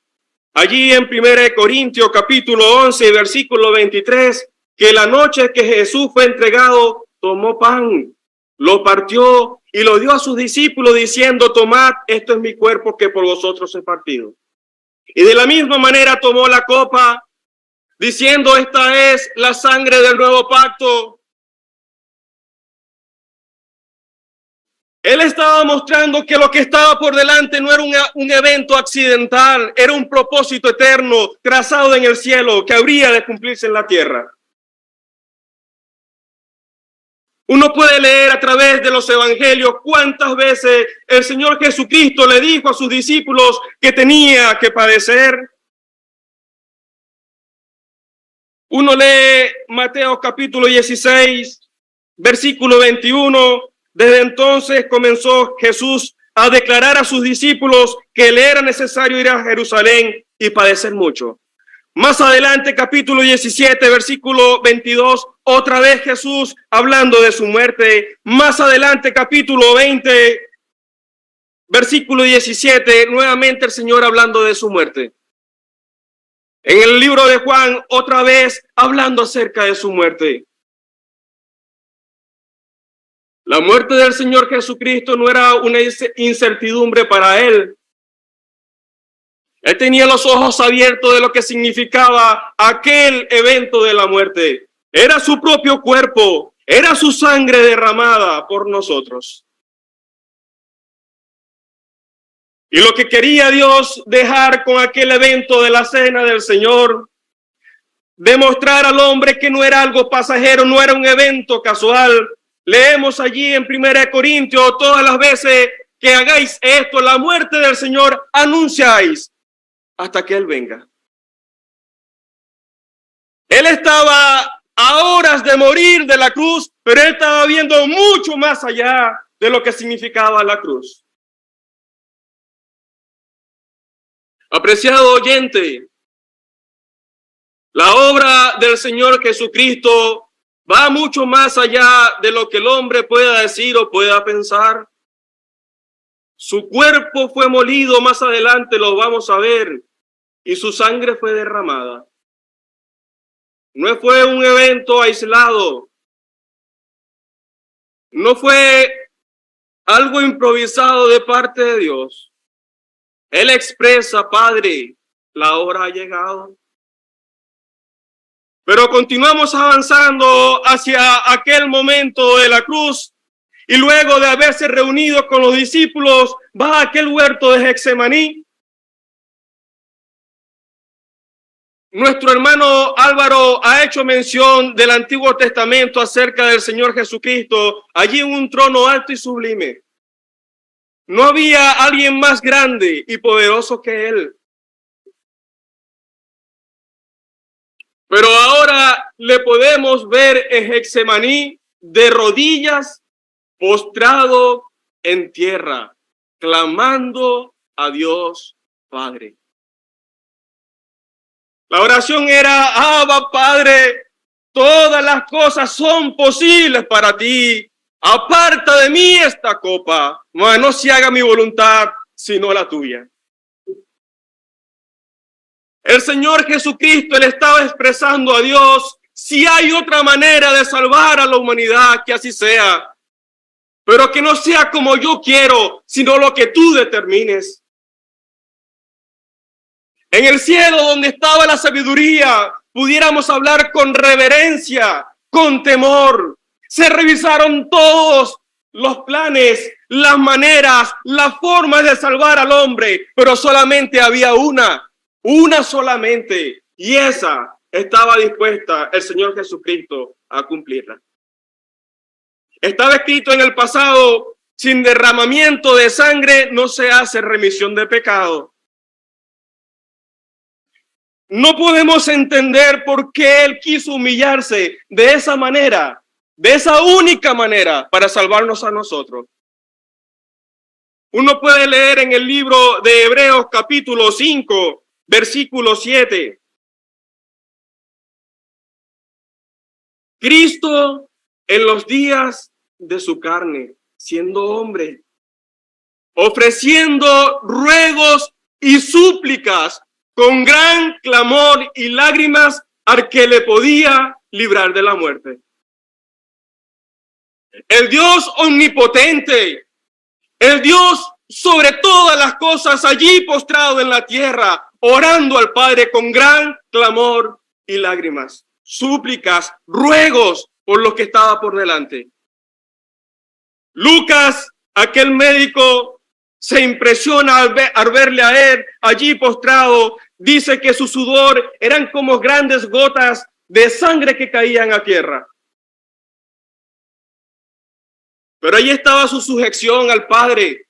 allí en 1 Corintios capítulo 11, versículo 23, que la noche que Jesús fue entregado, tomó pan, lo partió y lo dio a sus discípulos diciendo: tomad, esto es mi cuerpo que por vosotros he partido. Y de la misma manera tomó la copa, diciendo: esta es la sangre del nuevo pacto. Él estaba mostrando que lo que estaba por delante no era un evento accidental, era un propósito eterno trazado en el cielo que habría de cumplirse en la tierra. Uno puede leer a través de los evangelios cuántas veces el Señor Jesucristo le dijo a sus discípulos que tenía que padecer. Uno lee Mateo capítulo 16, versículo 21. Desde entonces comenzó Jesús a declarar a sus discípulos que le era necesario ir a Jerusalén y padecer mucho. Más adelante, capítulo 17, versículo 22, otra vez Jesús hablando de su muerte. Más adelante, capítulo 20, versículo 17, nuevamente el Señor hablando de su muerte. En el libro de Juan, otra vez hablando acerca de su muerte. La muerte del Señor Jesucristo no era una incertidumbre para Él. Él tenía los ojos abiertos de lo que significaba aquel evento de la muerte. Era su propio cuerpo, era su sangre derramada por nosotros. Y lo que quería Dios dejar con aquel evento de la cena del Señor, demostrar al hombre que no era algo pasajero, no era un evento casual. Leemos allí en 1 Corintios: todas las veces que hagáis esto, la muerte del Señor anunciáis hasta que Él venga. Él estaba a horas de morir de la cruz, pero Él estaba viendo mucho más allá de lo que significaba la cruz. Apreciado oyente, la obra del Señor Jesucristo va mucho más allá de lo que el hombre pueda decir o pueda pensar. Su cuerpo fue molido, más adelante lo vamos a ver, y su sangre fue derramada. No fue un evento aislado, no fue algo improvisado de parte de Dios. Él expresa: Padre, la hora ha llegado. Pero continuamos avanzando hacia aquel momento de la cruz, y luego de haberse reunido con los discípulos, va a aquel huerto de Getsemaní. Nuestro hermano Álvaro ha hecho mención del Antiguo Testamento acerca del Señor Jesucristo, allí en un trono alto y sublime. No había alguien más grande y poderoso que Él. Pero ahora le podemos ver en Getsemaní de rodillas, postrado en tierra, clamando a Dios Padre. La oración era: Abba, Padre, todas las cosas son posibles para ti. Aparta de mí esta copa, mas no se haga mi voluntad, sino la tuya. El Señor Jesucristo le estaba expresando a Dios: si hay otra manera de salvar a la humanidad, que así sea, pero que no sea como yo quiero, sino lo que tú determines. En el cielo, donde estaba la sabiduría, pudiéramos hablar con reverencia, con temor. Se revisaron todos los planes, las maneras, las formas de salvar al hombre, pero solamente había una solamente, y esa estaba dispuesta el Señor Jesucristo a cumplirla. Estaba escrito en el pasado: sin derramamiento de sangre no se hace remisión de pecado. No podemos entender por qué Él quiso humillarse de esa manera, de esa única manera, para salvarnos a nosotros. Uno puede leer en el libro de Hebreos capítulo 5, versículo 7. Cristo en los días de su carne, siendo hombre, ofreciendo ruegos y súplicas con gran clamor y lágrimas al que le podía librar de la muerte. El Dios omnipotente, el Dios sobre todas las cosas, allí postrado en la tierra, orando al Padre con gran clamor y lágrimas, súplicas, ruegos por lo que estaba por delante. Lucas, aquel médico, se impresiona al verle a él allí postrado. Dice que su sudor eran como grandes gotas de sangre que caían a tierra. Pero allí estaba su sujeción al Padre.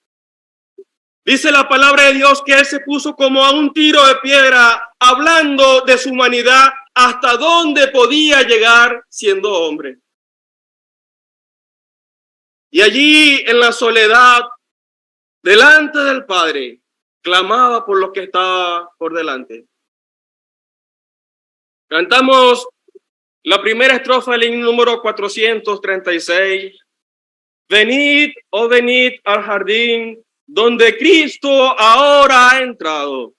Dice la palabra de Dios que él se puso como a un tiro de piedra, hablando de su humanidad, hasta dónde podía llegar siendo hombre. Y allí en la soledad, delante del Padre, clamaba por lo que estaba por delante. Cantamos la primera estrofa del himno número 436. Venid, oh venid al jardín donde Cristo ahora ha entrado,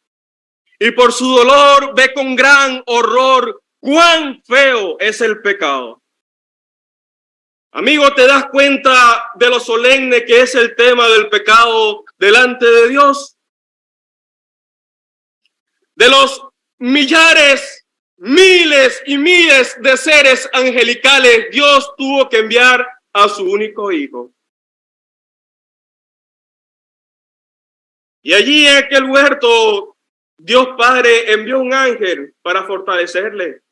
y por su dolor ve con gran horror cuán feo es el pecado. Amigo, ¿te das cuenta de lo solemne que es el tema del pecado delante de Dios? De los millares, miles y miles de seres angelicales, Dios tuvo que enviar a su único hijo. Y allí en aquel huerto, Dios Padre envió un ángel para fortalecerle.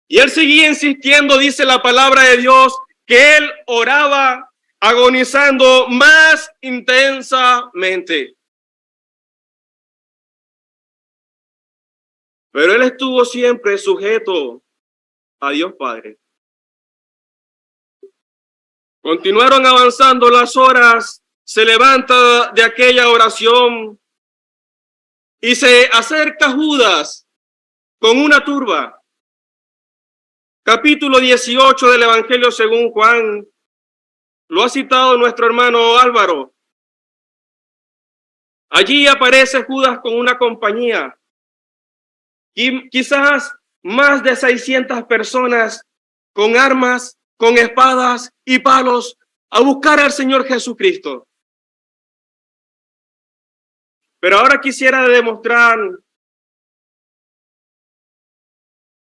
Y él seguía insistiendo, dice la palabra de Dios, que él oraba agonizando más intensamente. Pero él estuvo siempre sujeto a Dios Padre. Continuaron avanzando las horas, se levanta de aquella oración y se acerca Judas con una turba. Capítulo 18 del Evangelio según Juan, lo ha citado nuestro hermano Álvaro. Allí aparece Judas con una compañía y quizás más de 600 personas con armas, con espadas y palos a buscar al Señor Jesucristo. Pero ahora quisiera demostrar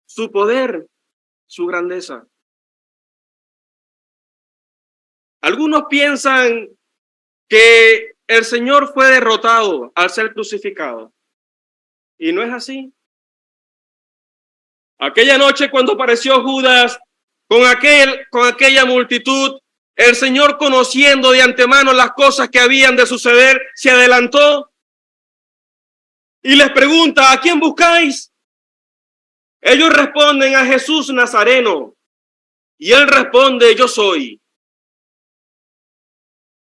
su poder, su grandeza. Algunos piensan que el Señor fue derrotado al ser crucificado. Y no es así. Aquella noche cuando apareció Judas con aquella multitud, el Señor, conociendo de antemano las cosas que habían de suceder, se adelantó y les pregunta: ¿a quién buscáis? Ellos responden: a Jesús Nazareno. Y él responde: yo soy.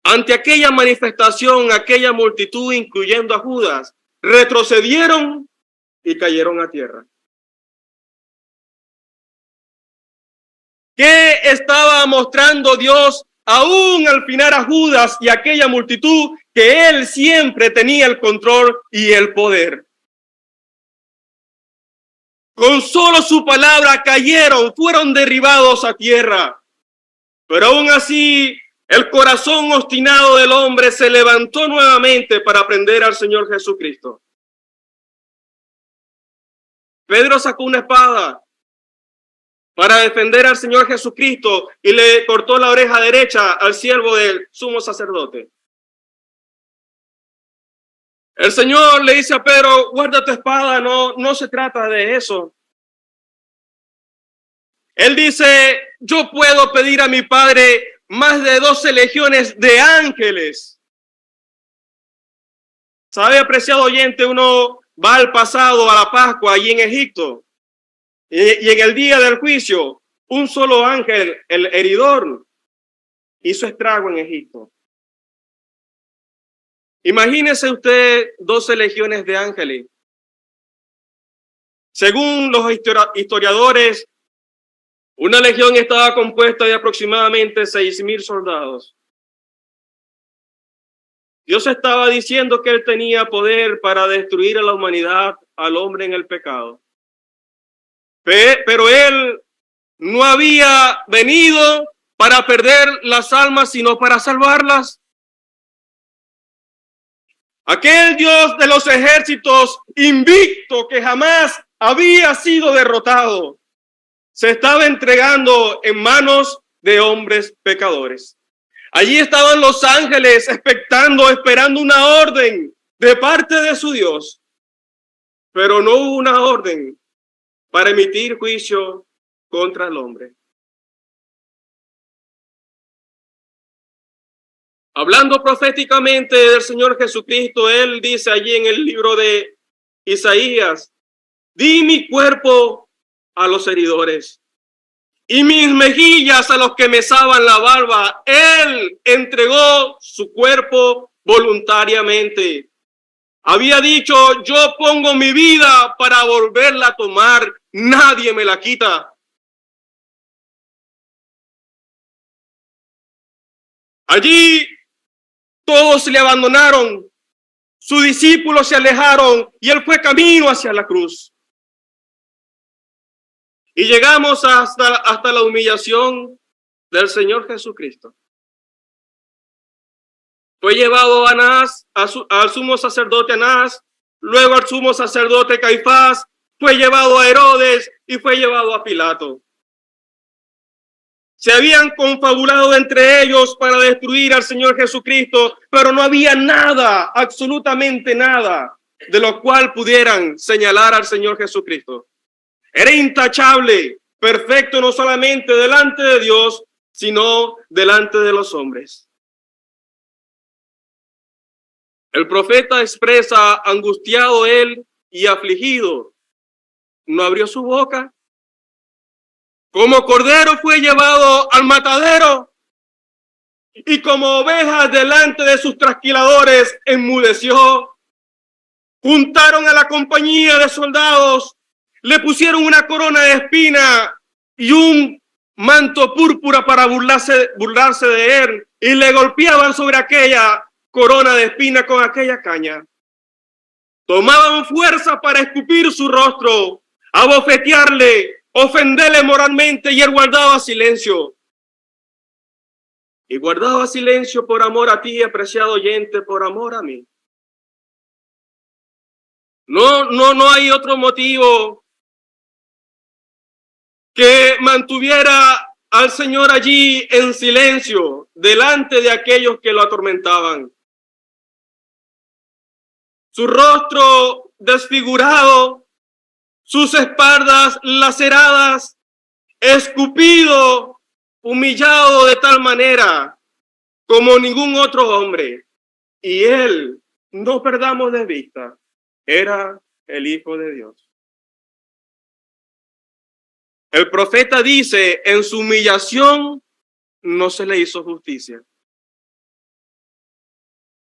Ante aquella manifestación, aquella multitud, incluyendo a Judas, retrocedieron y cayeron a tierra. ¿Qué estaba mostrando Dios aún al final a Judas y a aquella multitud? Que él siempre tenía el control y el poder. Con solo su palabra cayeron, fueron derribados a tierra. Pero aún así, el corazón obstinado del hombre se levantó nuevamente para prender al Señor Jesucristo. Pedro sacó una espada para defender al Señor Jesucristo y le cortó la oreja derecha al siervo del sumo sacerdote. El Señor le dice a Pedro, guarda tu espada, no se trata de eso. Él dice, yo puedo pedir a mi Padre más de 12 legiones de ángeles. ¿Sabe, apreciado oyente? Uno va al pasado, a la Pascua, allí en Egipto, y en el día del juicio, un solo ángel, el heridor, hizo estrago en Egipto. Imagínese usted 12 legiones de ángeles. Según los historiadores, una legión estaba compuesta de aproximadamente 6,000 soldados. Dios estaba diciendo que Él tenía poder para destruir a la humanidad, al hombre en el pecado. Pero Él no había venido para perder las almas, sino para salvarlas. Aquel Dios de los ejércitos, invicto, que jamás había sido derrotado, se estaba entregando en manos de hombres pecadores. Allí estaban los ángeles expectando, esperando una orden de parte de su Dios, pero no hubo una orden para emitir juicio contra el hombre. Hablando proféticamente del Señor Jesucristo, Él dice allí en el libro de Isaías, di mi cuerpo a los heridores y mis mejillas a los que mesaban la barba. Él entregó su cuerpo voluntariamente. Había dicho, yo pongo mi vida para volverla a tomar, nadie me la quita. Allí todos le abandonaron, sus discípulos se alejaron y Él fue camino hacia la cruz. Y llegamos hasta la humillación del Señor Jesucristo. Fue llevado a Anás, al sumo sacerdote Anás, luego al sumo sacerdote Caifás, fue llevado a Herodes y fue llevado a Pilato. Se habían confabulado entre ellos para destruir al Señor Jesucristo, pero no había nada, absolutamente nada, de lo cual pudieran señalar al Señor Jesucristo. Era intachable, perfecto no solamente delante de Dios, sino delante de los hombres. El profeta expresa, angustiado él y afligido, no abrió su boca. Como cordero fue llevado al matadero y como oveja delante de sus trasquiladores enmudeció. Juntaron a la compañía de soldados, le pusieron una corona de espina y un manto púrpura para burlarse de él y le golpeaban sobre aquella corona de espina con aquella caña. Tomaban fuerza para escupir su rostro, abofetearle, ofenderle moralmente, y él guardaba silencio. Y guardaba silencio por amor a ti, apreciado oyente, por amor a mí. No hay otro motivo que mantuviera al Señor allí en silencio delante de aquellos que lo atormentaban. Su rostro desfigurado, sus espaldas laceradas, escupido, humillado de tal manera como ningún otro hombre. Y él, no perdamos de vista, era el Hijo de Dios. El profeta dice, en su humillación no se le hizo justicia.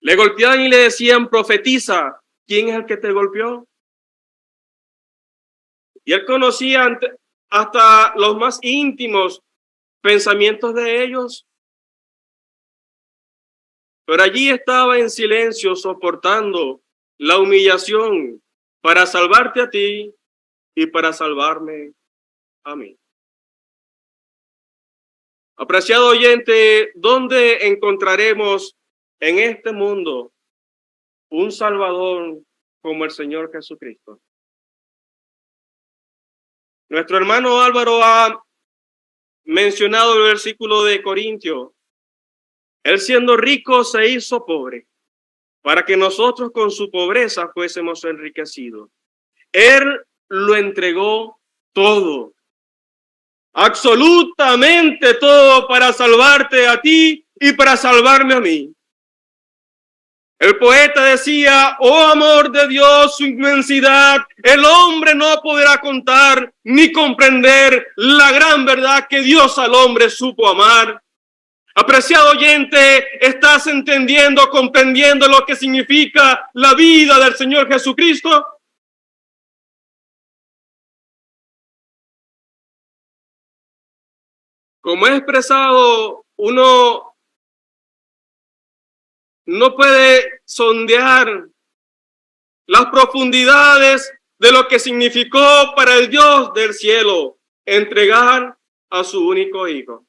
Le golpeaban y le decían, profetiza, ¿quién es el que te golpeó? Y él conocía hasta los más íntimos pensamientos de ellos. Pero allí estaba en silencio, soportando la humillación para salvarte a ti, y para salvarme a mí. Apreciado oyente, ¿dónde encontraremos en este mundo un Salvador como el Señor Jesucristo? Nuestro hermano Álvaro ha mencionado el versículo de Corintios. Él siendo rico se hizo pobre, para que nosotros con su pobreza fuésemos enriquecidos. Él lo entregó todo, absolutamente todo, para salvarte a ti y para salvarme a mí. El poeta decía: oh amor de Dios, su inmensidad, el hombre no podrá contar ni comprender la gran verdad que Dios al hombre supo amar. Apreciado oyente, ¿estás entendiendo, comprendiendo lo que significa la vida del Señor Jesucristo? Como he expresado, uno no puede sondear las profundidades de lo que significó para el Dios del cielo entregar a su único hijo.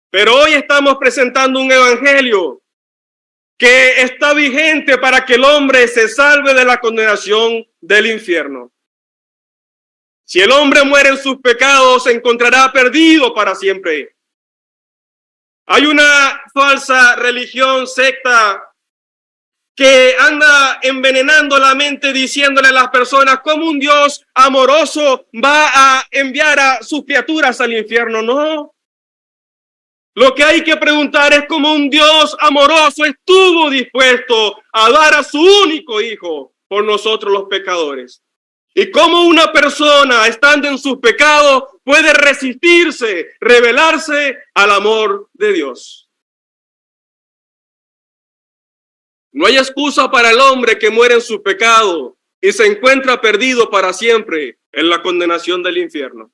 Pero hoy estamos presentando un evangelio que está vigente para que el hombre se salve de la condenación del infierno. Si el hombre muere en sus pecados, se encontrará perdido para siempre. Hay una falsa religión, secta, que anda envenenando la mente diciéndole a las personas cómo un Dios amoroso va a enviar a sus criaturas al infierno. No. Lo que hay que preguntar es cómo un Dios amoroso estuvo dispuesto a dar a su único hijo por nosotros los pecadores. Y cómo una persona, estando en sus pecados, puede resistirse, rebelarse al amor de Dios. No hay excusa para el hombre que muere en su pecado y se encuentra perdido para siempre en la condenación del infierno.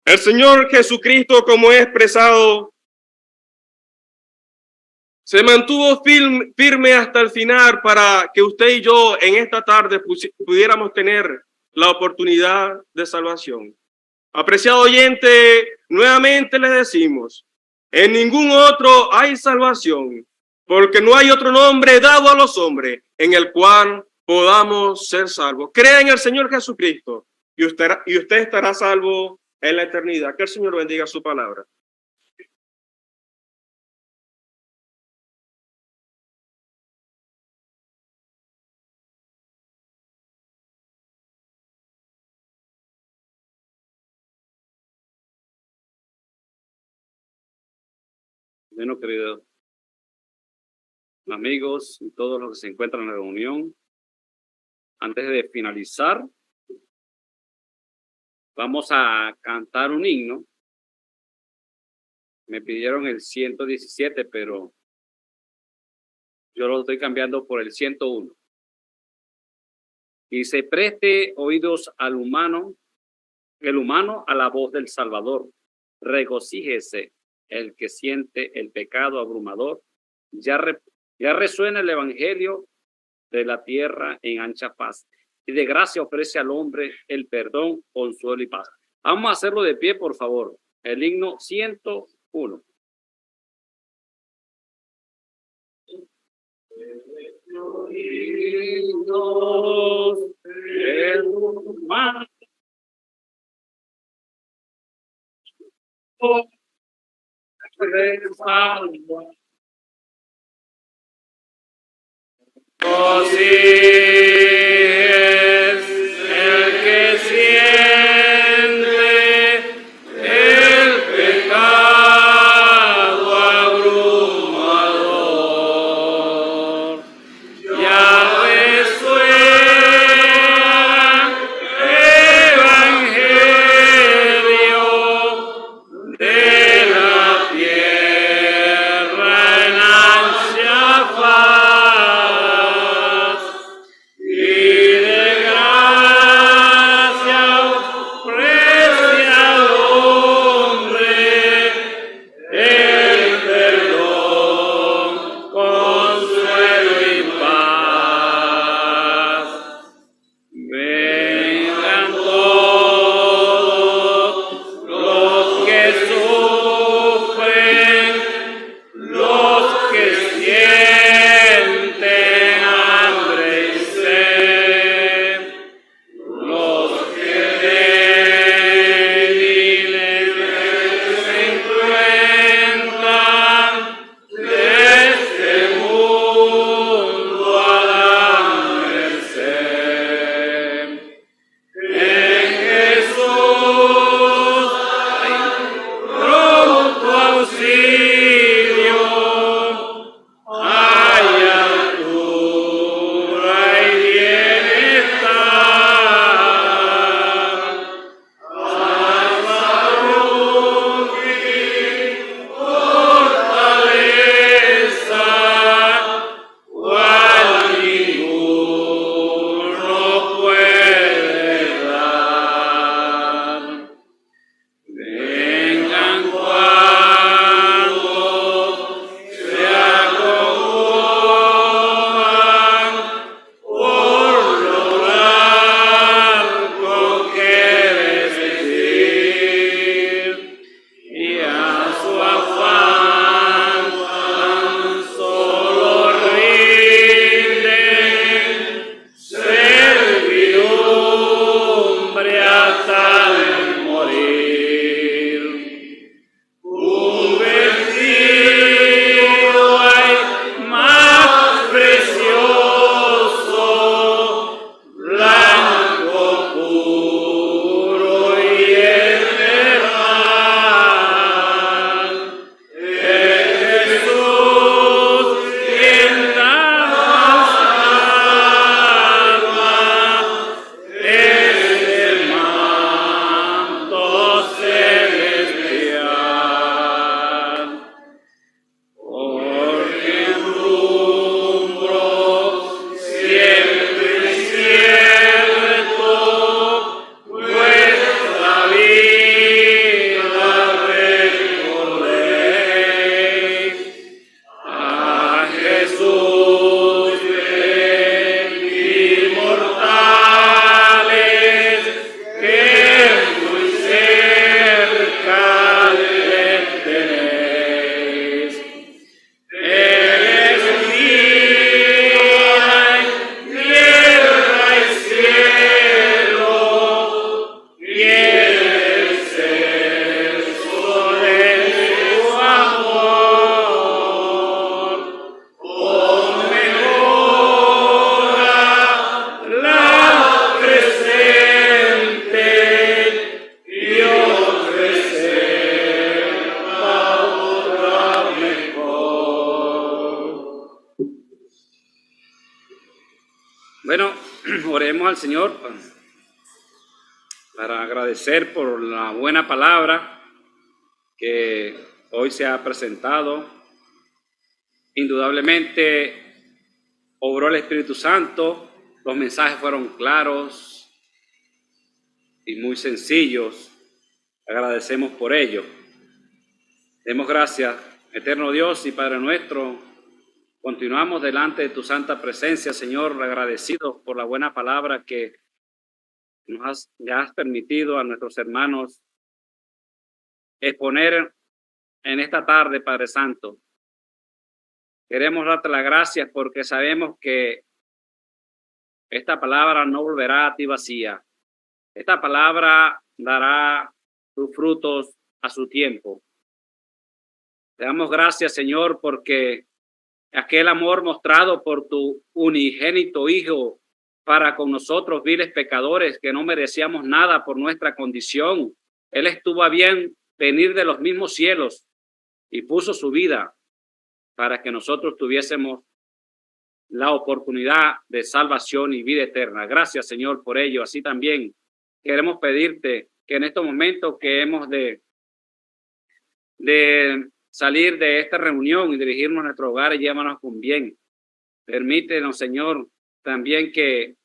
El Señor Jesucristo, como he expresado, se mantuvo firme hasta el final para que usted y yo en esta tarde pudiéramos tener la oportunidad de salvación. Apreciado oyente, nuevamente le decimos, en ningún otro hay salvación, porque no hay otro nombre dado a los hombres en el cual podamos ser salvos. Crea en el Señor Jesucristo y usted estará salvo en la eternidad. Que el Señor bendiga su palabra. Bueno, queridos amigos y todos los que se encuentran en la reunión, antes de finalizar, vamos a cantar un himno. Me pidieron el 117, pero yo lo estoy cambiando por el 101. Y se preste oídos al humano, el humano a la voz del Salvador. Regocíjese el que siente el pecado abrumador. Ya resuena el evangelio de la tierra en ancha paz. Y de gracia ofrece al hombre el perdón, consuelo y paz. Vamos a hacerlo de pie, por favor. El himno 101. Oh, sí, es el que siente el pecado abrumador. Ya resuena el evangelio de la tierra en ancha paz. Bueno, oremos al Señor para agradecer por la buena palabra que hoy se ha presentado. Indudablemente obró el Espíritu Santo, los mensajes fueron claros y muy sencillos. Agradecemos por ello. Demos gracias, eterno Dios y Padre nuestro. Continuamos delante de tu santa presencia, Señor, agradecidos por la buena palabra que ya has permitido a nuestros hermanos exponer en esta tarde, Padre Santo. Queremos darte las gracias porque sabemos que esta palabra no volverá a ti vacía. Esta palabra dará sus frutos a su tiempo. Te damos gracias, Señor, porque aquel amor mostrado por tu unigénito Hijo para con nosotros, viles pecadores, que no merecíamos nada por nuestra condición. Él estuvo a bien venir de los mismos cielos y puso su vida para que nosotros tuviésemos la oportunidad de salvación y vida eterna. Gracias, Señor, por ello. Así también queremos pedirte que en estos momentos que hemos de salir de esta reunión y dirigirnos a nuestro hogar, y llévanos con bien. Permítenos, Señor, también que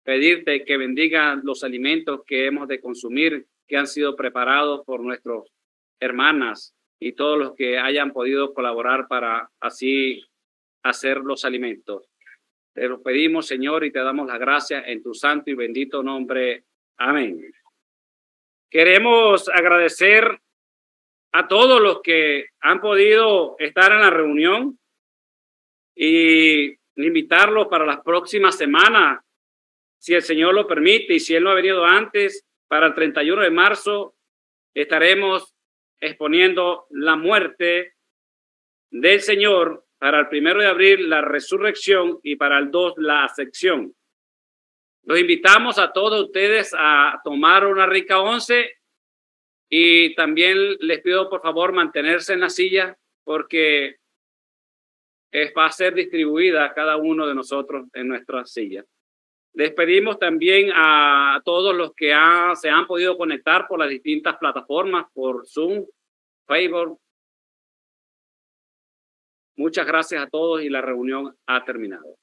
pedirte que bendiga los alimentos que hemos de consumir, que han sido preparados por nuestras hermanas y todos los que hayan podido colaborar para así hacer los alimentos. Te lo pedimos, Señor, y te damos las gracias en tu santo y bendito nombre. Amén. Queremos agradecer a todos los que han podido estar en la reunión y invitarlos para las próximas semanas, si el Señor lo permite, y si Él no ha venido antes, para el 31 de marzo estaremos exponiendo la muerte del Señor, para el 1 de abril la resurrección y para el 2 la ascensión. Los invitamos a todos ustedes a tomar una rica once. Y también les pido por favor mantenerse en la silla porque va a ser distribuida a cada uno de nosotros en nuestra silla. Les pedimos también a todos los que se han podido conectar por las distintas plataformas, por Zoom, Facebook. Muchas gracias a todos y la reunión ha terminado.